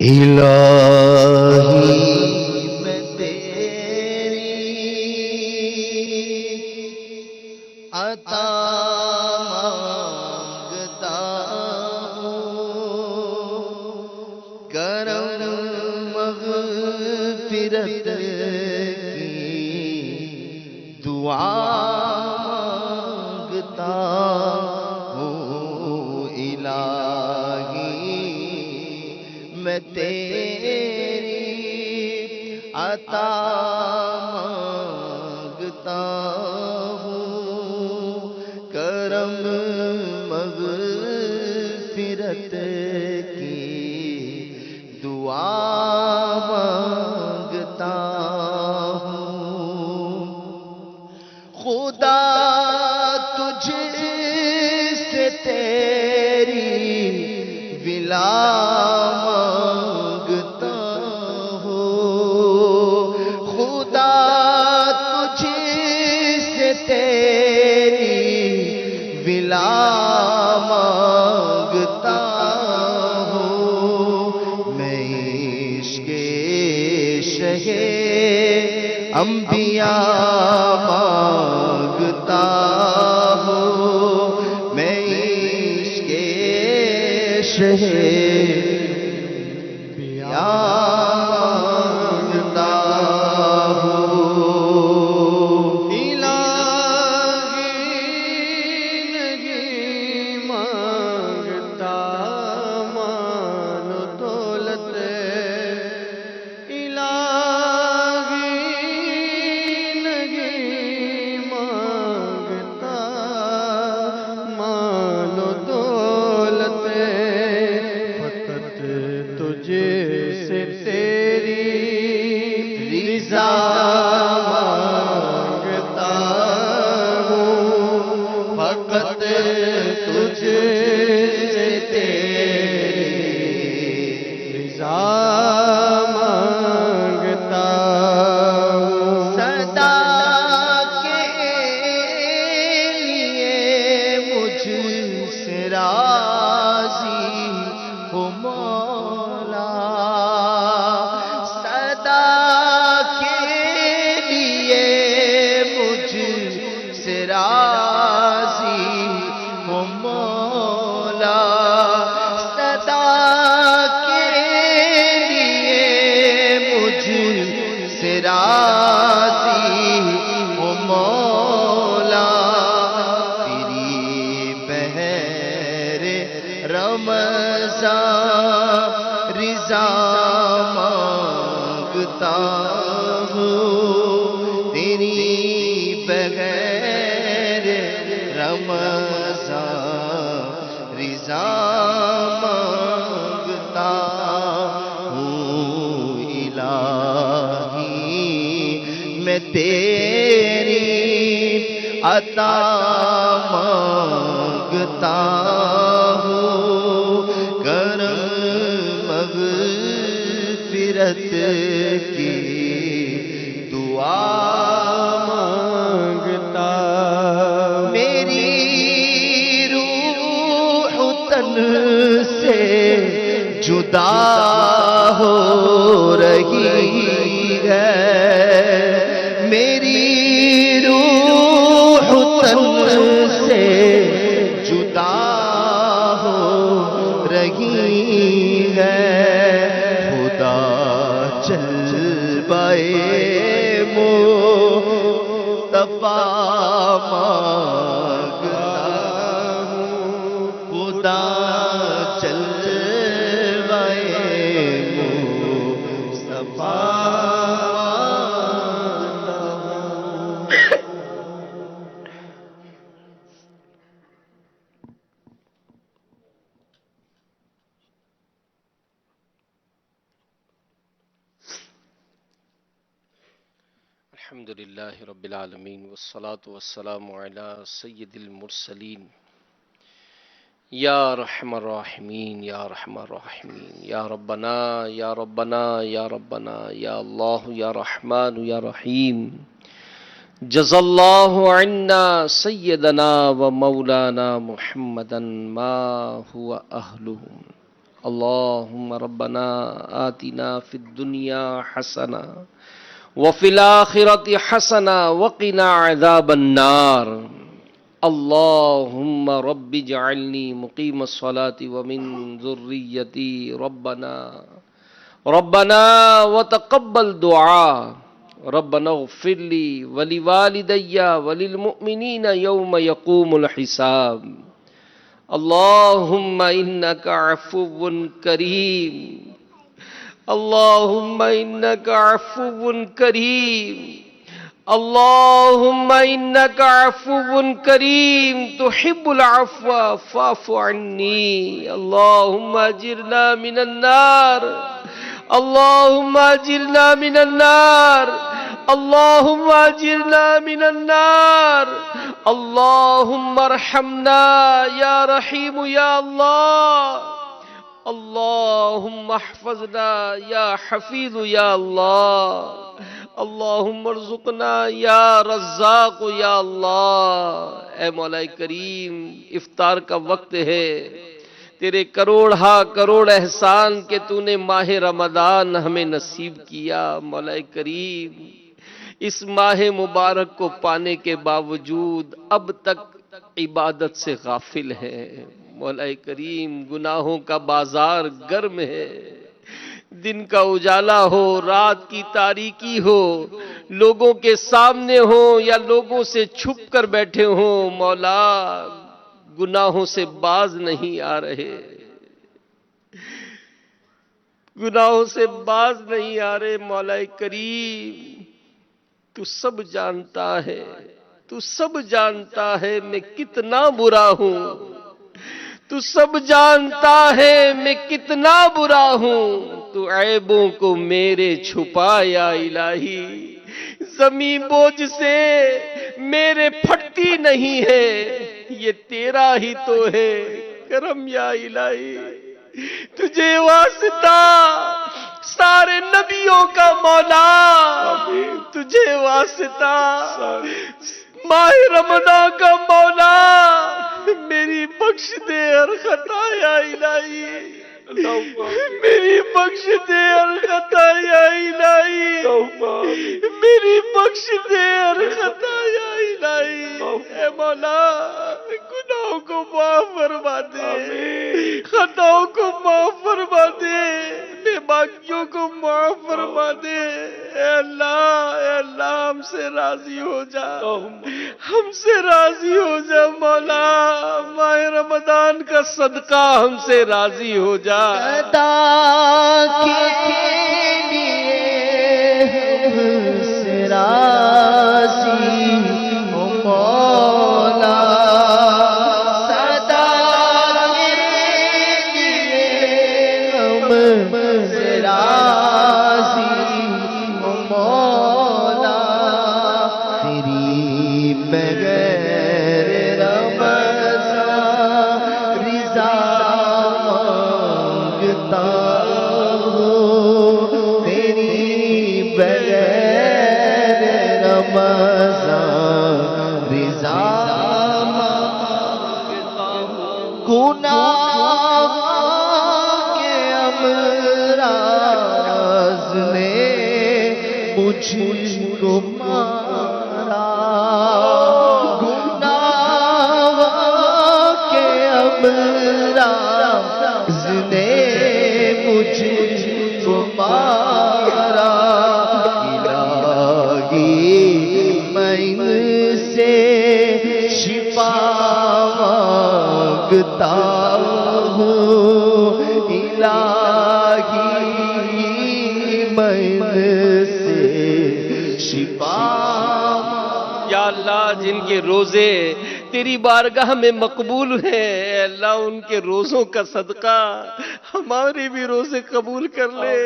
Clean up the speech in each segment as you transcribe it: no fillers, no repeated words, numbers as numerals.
الہی میں تیری عطا مانگتا ہوں، کرم مغفرت کی دعا مانگتا ہوں، الہی میں تیری عطا مانگتا ہوں، کرم مغفرت کی دعا مانگتا ہوں، خدا تجھ سے تیری ولا مانگتا ہوں، خدا تجھ سے تیری ولا مانگتا ہوں، میں عشق شہ انبیاء مانگتا ہوں، میں عشق شہ مانگتا ہوں، الہی نہیں مانگتا مال و دولت، الہی نہیں مانگتا مال و دولت، فقط تجھے سے تیری رضا مانگتا ہوں، فقط تجھے سے تیری رضا مانگتا ہوں، صدا کے لیے مجھ سے راضی ہو مولا، صدا کے لیے مجھ سے راضی ہو مولا، صدا کے لیے مجھ سے راضی ہو مولا، تیری بہر رمضان رضا مانگتا ہوں، تیری بغیر رمضان رضا مانگتا ہوں، الہی میں تیری عطا مانگتا ہوں، کرم مغفرت کی دعا مانگتا، میری روح تن سے جدا ہو رہی ہے، میری روح تن سے جدا ہو رہی ہے، خدا جلوۂ مصطفیٰ مانگتا ہوں، خدا جلوۂ مصطفیٰ مانگتا ہوں۔ الحمد للہ رب العالمین والصلاة والسلام علی سید المرسلین، یا رحم الراحمین یا رحم الراحمین، یا ربنا یا ربنا یا ربنا یا اللہ یا رحمان یا رحیم، جزا اللہ عنا سیدنا و مولانا محمدا ما هو اہلہ، اللهم ربنا آتنا في الدنيا حسنة وفي الآخرة حسنة وقنا عذاب النار اللهم رب اجعلني مقيم الصلاة ومن ذريتي ربنا وتقبل دعاء ربنا اغفر لي ولوالدي وللمؤمنين يوم يقوم الحساب اللهم إنك عفو كريم اللهم إنك عفو كريم اللهم إنك عفو كريم تحب العفو فاعف عني اللهم أجرنا من النار اللهم أجرنا من النار اللهم أجرنا من النار اللهم ارحمنا يا رحيم يا الله اللهم احفظنا يا حفيظ يا الله اللهم ارزقنا یا رزاق یا اللہ۔ اے مولا کریم، افطار کا وقت ہے، تیرے کروڑ ہا کروڑ احسان کہ تو نے ماہ رمضان ہمیں نصیب کیا۔ مولا کریم، اس ماہ مبارک کو پانے کے باوجود اب تک عبادت سے غافل ہے۔ مولا کریم، گناہوں کا بازار گرم ہے، دن کا اجالا ہو، رات کی تاریکی ہو، لوگوں کے سامنے ہو یا لوگوں سے چھپ کر بیٹھے ہوں، مولا گناہوں سے باز نہیں آ رہے، گناہوں سے باز نہیں آ رہے۔ مولا کریم، تو سب جانتا ہے، تو سب جانتا ہے میں کتنا برا ہوں، تو سب جانتا ہے میں کتنا برا ہوں، تو عیبوں کو میرے چھپا یا الہی، زمین بوجھ سے میرے پھٹتی نہیں ہے، یہ تیرا ہی تو ہے کرم یا الہی۔ تجھے واسطہ سارے نبیوں کا مولا، تجھے واسطہ ماہ رمضان کا مولا، میری بخش دے ہر خطا یا الہی، میری بخش دے ہر خطا یا الہی، میری بخش دے ہر خطا یا الہی۔ اے مولا، گناہوں کو معاف فرما دے، خطاؤں کو معاف فرما دے، بے باکیوں کو معاف فرما دے۔ اے اللہ ہم سے راضی ہو جا، ہم سے راضی ہو جا مولا، ماہ رمضان کا صدقہ ہم سے راضی ہو جا۔ صدا کے لیے ہم سے راضی ہو مولا، صدا کے لیے ہم سے راضی ہو مولا، تیری بغیر رمضان رضا مانگتا ہوں، تیری بغیر رمضان رضا مانگتا ہوں، گناہ کے امراض نے مجھ کو مارا، گناہ کے امراض نے مجھ کو مارا، الہی میں ان سے شفا مانگتا ہوں، الہی میں ان سے شفا۔ یا اللہ، جن کے روزے تیری بارگاہ میں مقبول ہیں، اے اللہ ان کے روزوں کا صدقہ ہمارے بھی روزے قبول کر لے۔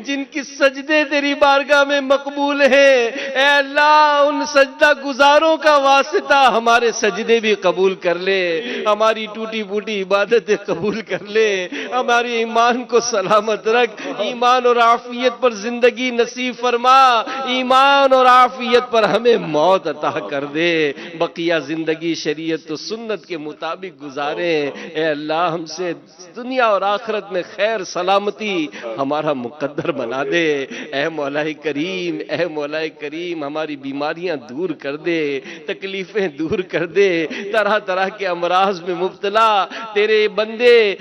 جن کی سجدے تیری بارگاہ میں مقبول ہیں، اے اللہ ان سجدہ گزاروں کا واسطہ ہمارے سجدے بھی قبول کر لے، ہماری ٹوٹی پھوٹی عبادتیں قبول کر لے، ہمارے ایمان کو سلامت رکھ، ایمان اور عافیت پر زندگی نصیب فرما، ایمان اور عافیت پر ہمیں موت عطا کر دے، بقیہ زندگی شریعت و سنت کے مطابق گزارے۔ اے اللہ ہم سے دنیا اور آخرت آخرت میں خیر سلامتی ہمارا مقدر بنا دے۔ اے مولا کریم، اے مولا کریم، ہماری بیماریاں دور کر دے، تکلیفیں دور کر دے۔ طرح طرح کے امراض میں مبتلا تیرے بندے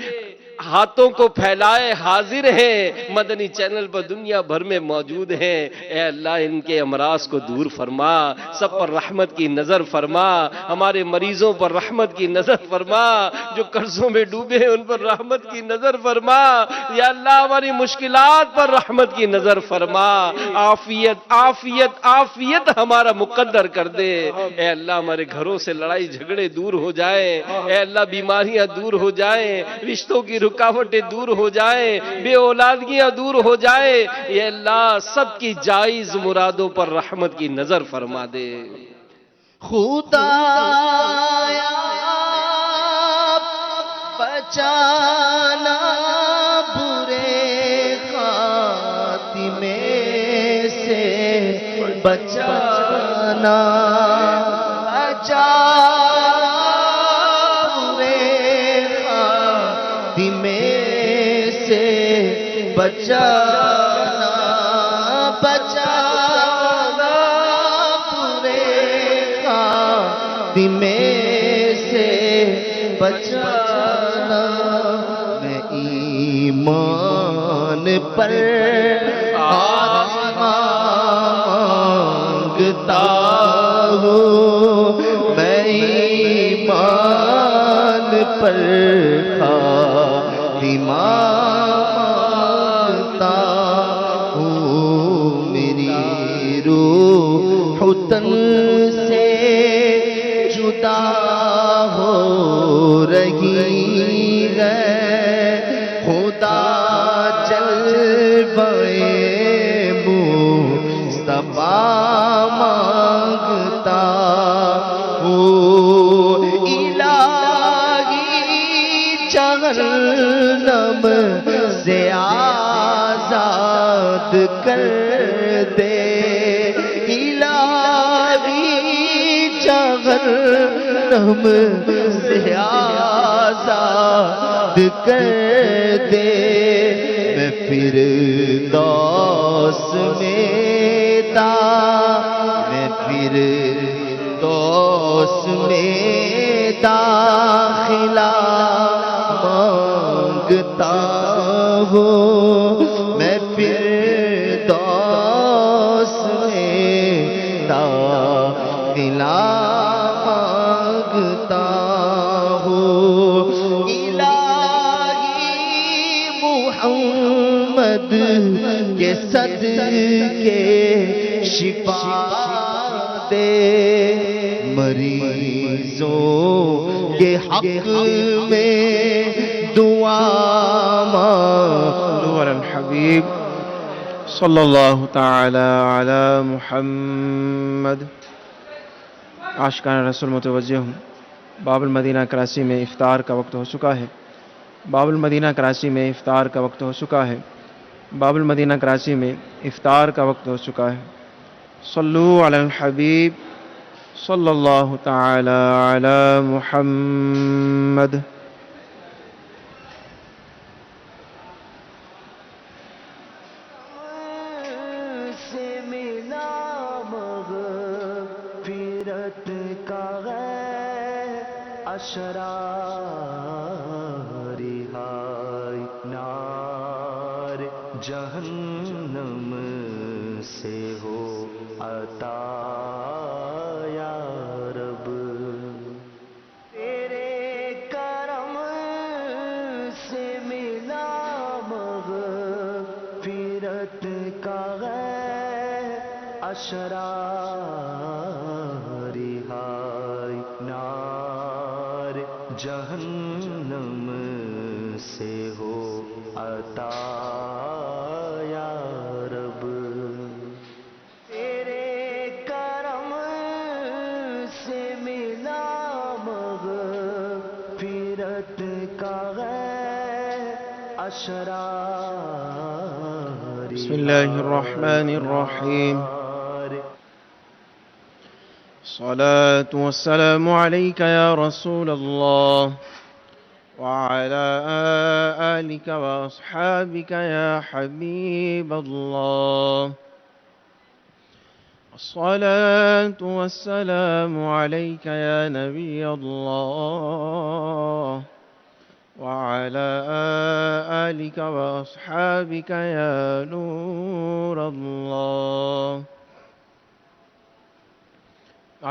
ہاتھوں کو پھیلائے حاضر ہیں، مدنی چینل پر دنیا بھر میں موجود ہیں۔ اے اللہ ان کے امراض کو دور فرما، سب پر رحمت کی نظر فرما، ہمارے مریضوں پر رحمت کی نظر فرما، جو قرضوں میں ڈوبے ہیں ان پر رحمت کی نظر فرما۔ یا اللہ ہماری مشکلات پر رحمت کی نظر فرما، عافیت عافیت عافیت ہمارا مقدر کر دے۔ اے اللہ ہمارے گھروں سے لڑائی جھگڑے دور ہو جائیں، اے اللہ بیماریاں دور ہو جائیں، رشتوں کی رکاوٹیں دور ہو جائیں، بے اولادگیاں دور ہو جائیں۔ اے اللہ سب کی جائز مرادوں پر رحمت کی نظر فرما دے۔ خدایا بچانا برے خاتمے سے، بچانا بچا برے خاتمے سے، بچانا بچانا برے خاتمے سے، بچانا۔ میں ایمان پر مانگتا ہوں، میں ایمان پر خاتمہ مانگتا ہوں۔ میری روح تن سے جدا ہو رہی ہے، خدا جلوے مصطفیٰ مانگتا ہوں۔ الہی جہنم سے آزاد کر دے، الہی جہنم سے آزاد کر دے۔ میں فردوس میں فردوس میں داخلہ مانگتا ہوں، میں فردوس میں داخلہ مانگتا ہوں۔ الہی محمد کے صدقے شفا دے، مریضوں کے حق میں دعا مانگو۔ الحبیب صلی اللہ تعالی علی محمد۔ عاشقان رسول متوجہ ہوں، باب المدینہ کراچی میں افطار کا وقت ہو چکا ہے۔ باب المدینہ کراچی میں افطار کا وقت ہو چکا ہے۔ باب المدینہ کراچی میں افطار کا وقت ہو چکا ہے۔ صلو علی الحبیب صلی اللہ تعالی علی محمد۔ سے ملا مغفرت کا غیر اشرار رہائی، نار جہنم سے ہو عطا یا رب، تیرے کرم سے ملا مغفرت کا غیر اشرار رہائی، نار جہنم سے ہو عطا یا رب، تیرے کرم سے ملا مغفرت کا غیر اشرار۔ بسم اللہ الرحمن الرحیم۔ الصلاة والسلام عليك يا رسول الله وعلى آلك وأصحابك يا حبيب الله. الصلاة والسلام عليك يا نبي الله، وعلى آلك وأصحابك يا نور الله.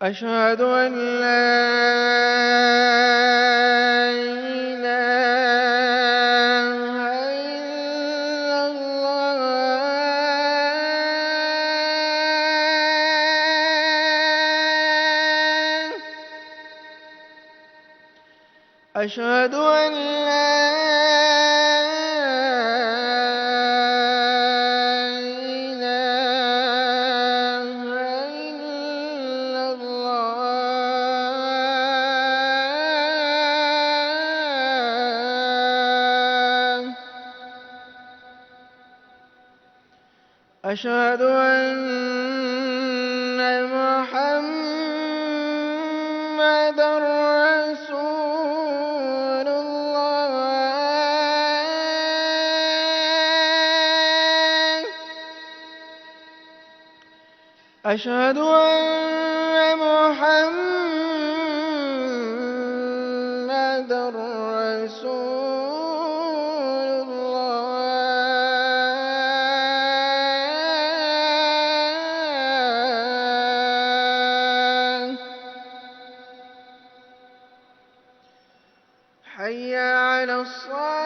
أشهد أن لا إله إلا الله. أشهد أن لا أشهد أن محمدًا رسول الله. أشهد أن محمدًا رسول حي على الصلاة.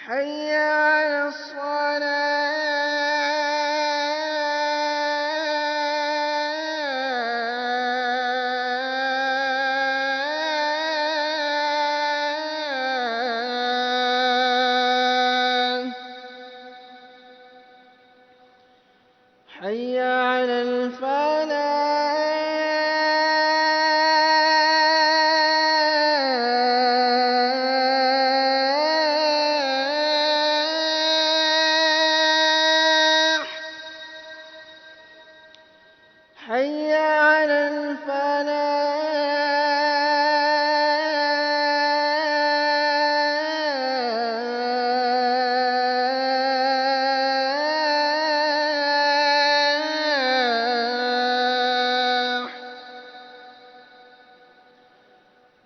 حي على الصلاة. حي على الفلاح. حي على الفلاح.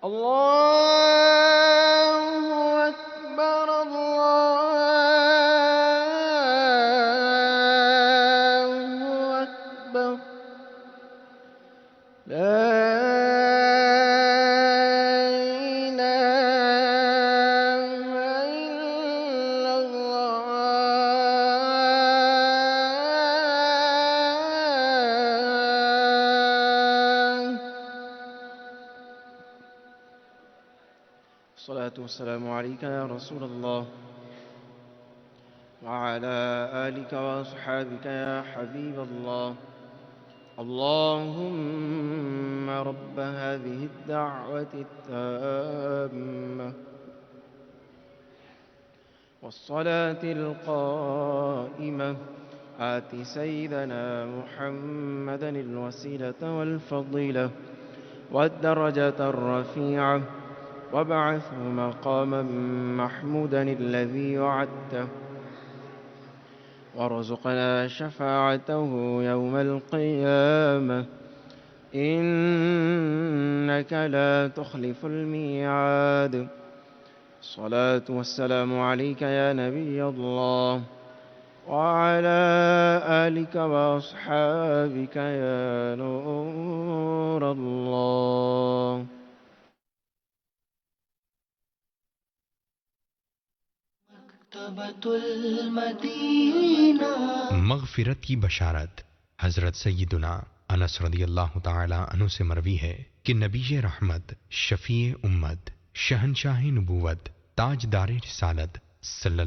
الله أكبر الله أكبر لا إله إلا الله. الصلاة والسلام عليك يا رسول الله، وعلى آلك وأصحابك يا حبيب الله. اللهم رب هذه الدعوة التامة والصلاة القائمة آت سيدنا محمدا الوسيلة والفضيلة والدرجة الرفيعة وابعثه مقاما محمودا الذي وعدته وارزقنا شفاعته يوم القيامة إنك لا تخلف الميعاد. الصلاة والسلام عليك يا نبي الله وعلى آلك وأصحابك يا نور الله. مغفرت کی بشارت. حضرت سیدنا انس رضی اللہ تعالی عنہ سے مروی ہے کہ نبی رحمت، شفیع امت، شہنشاہ نبوت، تاجدار رسالت صلی